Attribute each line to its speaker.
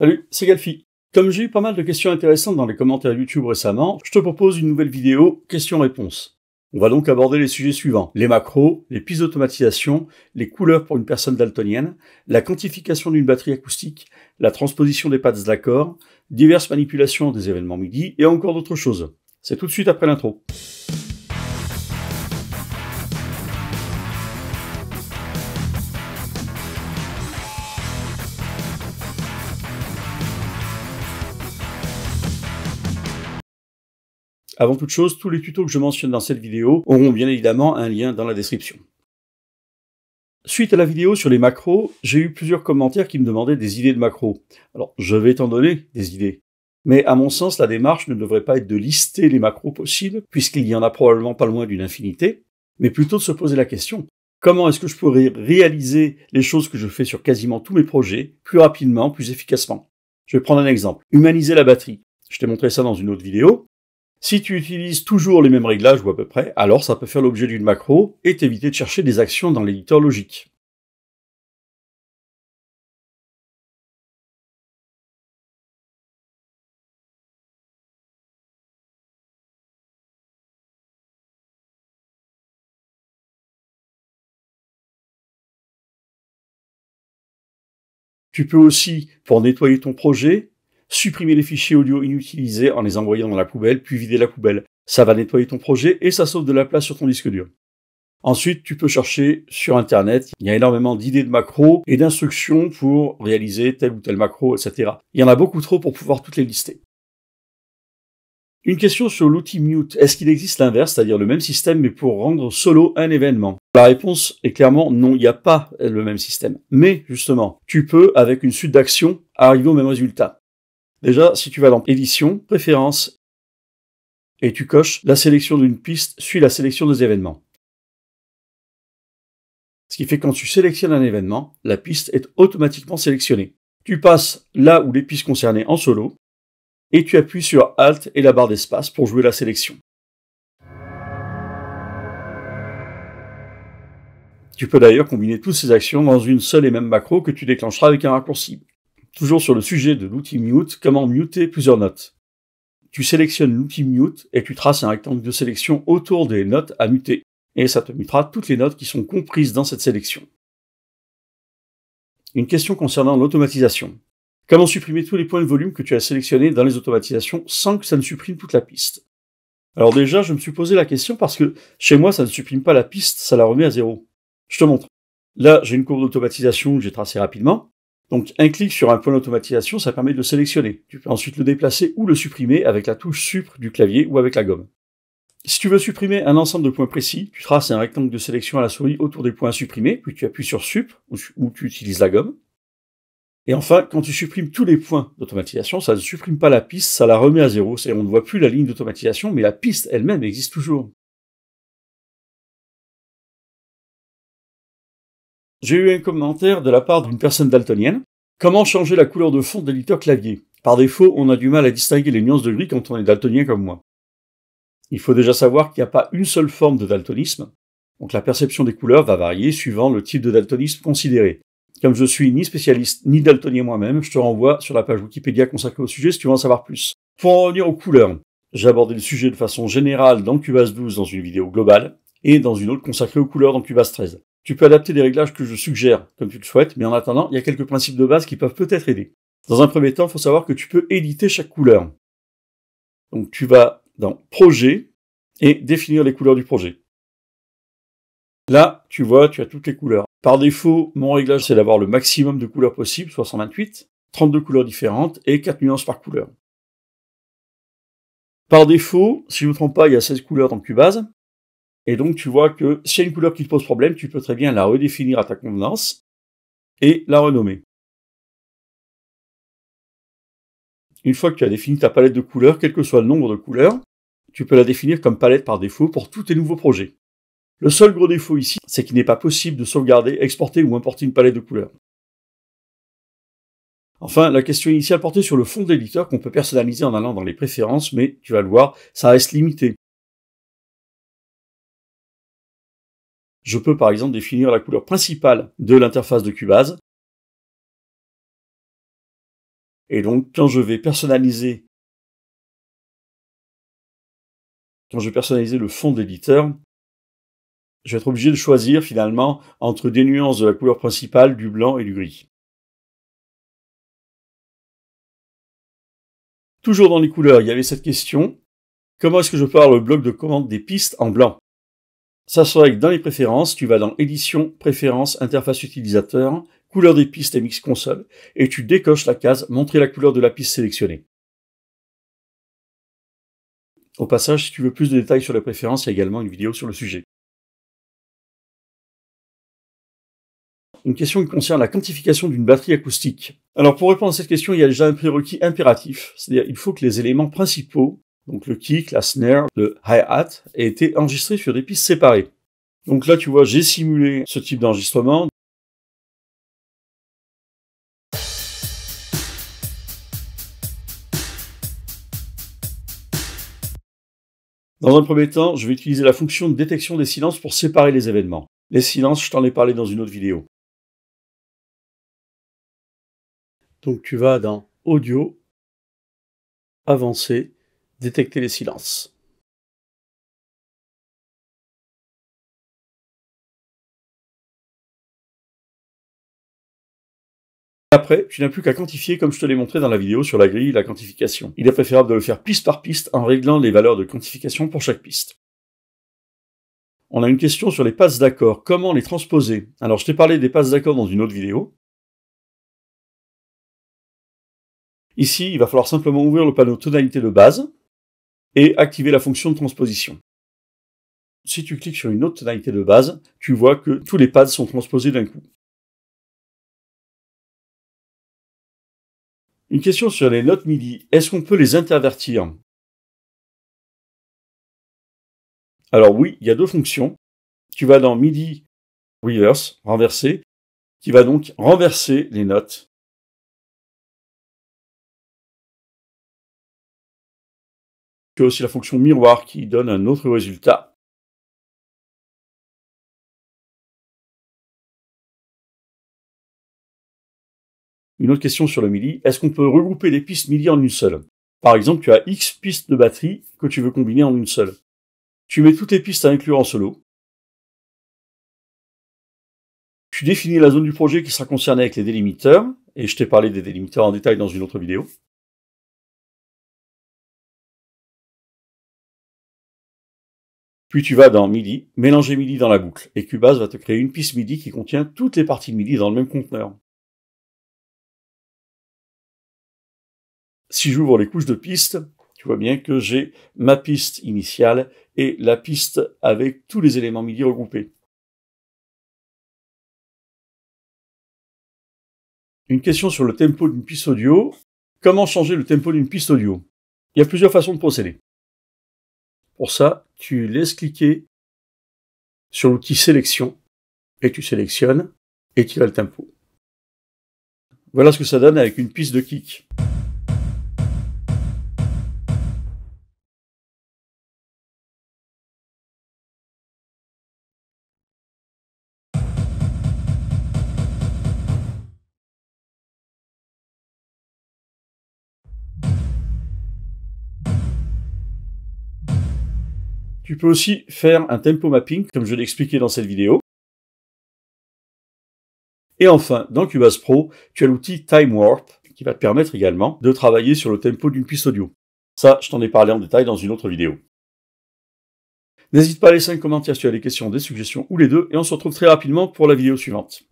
Speaker 1: Salut, c'est Galfi. Comme j'ai eu pas mal de questions intéressantes dans les commentaires YouTube récemment, je te propose une nouvelle vidéo questions-réponses. On va donc aborder les sujets suivants. Les macros, les pistes d'automatisation, les couleurs pour une personne daltonienne, la quantification d'une batterie acoustique, la transposition des paths d'accords, diverses manipulations des événements MIDI et encore d'autres choses. C'est tout de suite après l'intro. Avant toute chose, tous les tutos que je mentionne dans cette vidéo auront bien évidemment un lien dans la description. Suite à la vidéo sur les macros, j'ai eu plusieurs commentaires qui me demandaient des idées de macros. Alors, je vais t'en donner des idées. Mais à mon sens, la démarche ne devrait pas être de lister les macros possibles, puisqu'il y en a probablement pas loin d'une infinité, mais plutôt de se poser la question: comment est-ce que je pourrais réaliser les choses que je fais sur quasiment tous mes projets, plus rapidement, plus efficacement? Je vais prendre un exemple. Humaniser la batterie. Je t'ai montré ça dans une autre vidéo. Si tu utilises toujours les mêmes réglages ou à peu près, alors ça peut faire l'objet d'une macro et t'éviter de chercher des actions dans l'éditeur logique. Tu peux aussi, pour nettoyer ton projet, supprimer les fichiers audio inutilisés en les envoyant dans la poubelle, puis vider la poubelle. Ça va nettoyer ton projet et ça sauve de la place sur ton disque dur. Ensuite, tu peux chercher sur Internet. Il y a énormément d'idées de macros et d'instructions pour réaliser tel ou tel macro, etc. Il y en a beaucoup trop pour pouvoir toutes les lister. Une question sur l'outil Mute. Est-ce qu'il existe l'inverse, c'est-à-dire le même système mais pour rendre solo un événement? La réponse est clairement non, il n'y a pas le même système. Mais justement, tu peux, avec une suite d'actions, arriver au même résultat. Déjà, si tu vas dans Édition, Préférences, et tu coches la sélection d'une piste suit la sélection des événements. Ce qui fait que quand tu sélectionnes un événement, la piste est automatiquement sélectionnée. Tu passes là où les pistes concernées en solo, et tu appuies sur Alt et la barre d'espace pour jouer la sélection. Tu peux d'ailleurs combiner toutes ces actions dans une seule et même macro que tu déclencheras avec un raccourci. Toujours sur le sujet de l'outil Mute, comment muter plusieurs notes. Tu sélectionnes l'outil Mute et tu traces un rectangle de sélection autour des notes à muter. Et ça te mutera toutes les notes qui sont comprises dans cette sélection. Une question concernant l'automatisation. Comment supprimer tous les points de volume que tu as sélectionnés dans les automatisations sans que ça ne supprime toute la piste? Alors déjà, je me suis posé la question parce que chez moi, ça ne supprime pas la piste, ça la remet à zéro. Je te montre. Là, j'ai une courbe d'automatisation que j'ai tracée rapidement. Donc, un clic sur un point d'automatisation, ça permet de le sélectionner. Tu peux ensuite le déplacer ou le supprimer avec la touche Sup du clavier ou avec la gomme. Si tu veux supprimer un ensemble de points précis, tu traces un rectangle de sélection à la souris autour des points à supprimer, puis tu appuies sur Sup ou tu utilises la gomme. Et enfin, quand tu supprimes tous les points d'automatisation, ça ne supprime pas la piste, ça la remet à zéro. C'est-à-dire on ne voit plus la ligne d'automatisation, mais la piste elle-même existe toujours. J'ai eu un commentaire de la part d'une personne daltonienne. Comment changer la couleur de fond de l'éditeur clavier? Par défaut, on a du mal à distinguer les nuances de gris quand on est daltonien comme moi. Il faut déjà savoir qu'il n'y a pas une seule forme de daltonisme. Donc la perception des couleurs va varier suivant le type de daltonisme considéré. Comme je suis ni spécialiste ni daltonien moi-même, je te renvoie sur la page Wikipédia consacrée au sujet si tu veux en savoir plus. Pour en revenir aux couleurs, j'ai abordé le sujet de façon générale dans Cubase 12 dans une vidéo globale et dans une autre consacrée aux couleurs dans Cubase 13. Tu peux adapter les réglages que je suggère comme tu le souhaites, mais en attendant, il y a quelques principes de base qui peuvent peut-être aider. Dans un premier temps, il faut savoir que tu peux éditer chaque couleur. Donc tu vas dans Projet et définir les couleurs du projet. Là, tu vois, tu as toutes les couleurs. Par défaut, mon réglage, c'est d'avoir le maximum de couleurs possible, soit 128, 32 couleurs différentes et 4 nuances par couleur. Par défaut, si je ne me trompe pas, il y a 16 couleurs dans Cubase. Et donc, tu vois que s'il y a une couleur qui te pose problème, tu peux très bien la redéfinir à ta convenance et la renommer. Une fois que tu as défini ta palette de couleurs, quel que soit le nombre de couleurs, tu peux la définir comme palette par défaut pour tous tes nouveaux projets. Le seul gros défaut ici, c'est qu'il n'est pas possible de sauvegarder, exporter ou importer une palette de couleurs. Enfin, la question initiale portait sur le fond de l'éditeur qu'on peut personnaliser en allant dans les préférences, mais tu vas le voir, ça reste limité. Je peux par exemple définir la couleur principale de l'interface de Cubase. Et donc, quand je vais personnaliser le fond de l'éditeur, je vais être obligé de choisir finalement entre des nuances de la couleur principale, du blanc et du gris. Toujours dans les couleurs, il y avait cette question. Comment est-ce que je peux avoir le bloc de commande des pistes en blanc? Ça se règle dans les préférences, tu vas dans Édition, Préférences, Interface utilisateur, Couleur des pistes MX Console, et tu décoches la case Montrer la couleur de la piste sélectionnée. Au passage, si tu veux plus de détails sur les préférences, il y a également une vidéo sur le sujet. Une question qui concerne la quantification d'une batterie acoustique. Alors pour répondre à cette question, il y a déjà un prérequis impératif, c'est-à-dire il faut que les éléments principaux, donc le kick, la snare, le hi-hat, aient été enregistrés sur des pistes séparées. Donc là tu vois, j'ai simulé ce type d'enregistrement. Dans un premier temps, je vais utiliser la fonction de détection des silences pour séparer les événements. Les silences, je t'en ai parlé dans une autre vidéo. Donc tu vas dans Audio, Avancer, Détecter les silences. Après, tu n'as plus qu'à quantifier comme je te l'ai montré dans la vidéo sur la grille et la quantification. Il est préférable de le faire piste par piste en réglant les valeurs de quantification pour chaque piste. On a une question sur les passes d'accord. Comment les transposer? Alors je t'ai parlé des passes d'accord dans une autre vidéo. Ici, il va falloir simplement ouvrir le panneau tonalité de base et activer la fonction de transposition. Si tu cliques sur une autre tonalité de base, tu vois que tous les pads sont transposés d'un coup. Une question sur les notes MIDI. Est-ce qu'on peut les intervertir? Alors oui, il y a deux fonctions. Tu vas dans MIDI Reverse, renverser, qui va donc renverser les notes. Tu as aussi la fonction miroir qui donne un autre résultat. Une autre question sur le MIDI, est-ce qu'on peut regrouper les pistes MIDI en une seule? Par exemple, tu as X pistes de batterie que tu veux combiner en une seule. Tu mets toutes les pistes à inclure en solo. Tu définis la zone du projet qui sera concernée avec les délimiteurs, et je t'ai parlé des délimiteurs en détail dans une autre vidéo. Puis tu vas dans MIDI, mélanger MIDI dans la boucle, et Cubase va te créer une piste MIDI qui contient toutes les parties MIDI dans le même conteneur. Si j'ouvre les couches de pistes, tu vois bien que j'ai ma piste initiale et la piste avec tous les éléments MIDI regroupés. Une question sur le tempo d'une piste audio. Comment changer le tempo d'une piste audio? Il y a plusieurs façons de procéder. Pour ça, tu laisses cliquer sur l'outil sélection et tu sélectionnes et tu as le tempo. Voilà ce que ça donne avec une piste de kick. Tu peux aussi faire un tempo mapping, comme je l'ai expliqué dans cette vidéo. Et enfin, dans Cubase Pro, tu as l'outil Time Warp, qui va te permettre également de travailler sur le tempo d'une piste audio. Ça, je t'en ai parlé en détail dans une autre vidéo. N'hésite pas à laisser un commentaire si tu as des questions, des suggestions ou les deux, et on se retrouve très rapidement pour la vidéo suivante.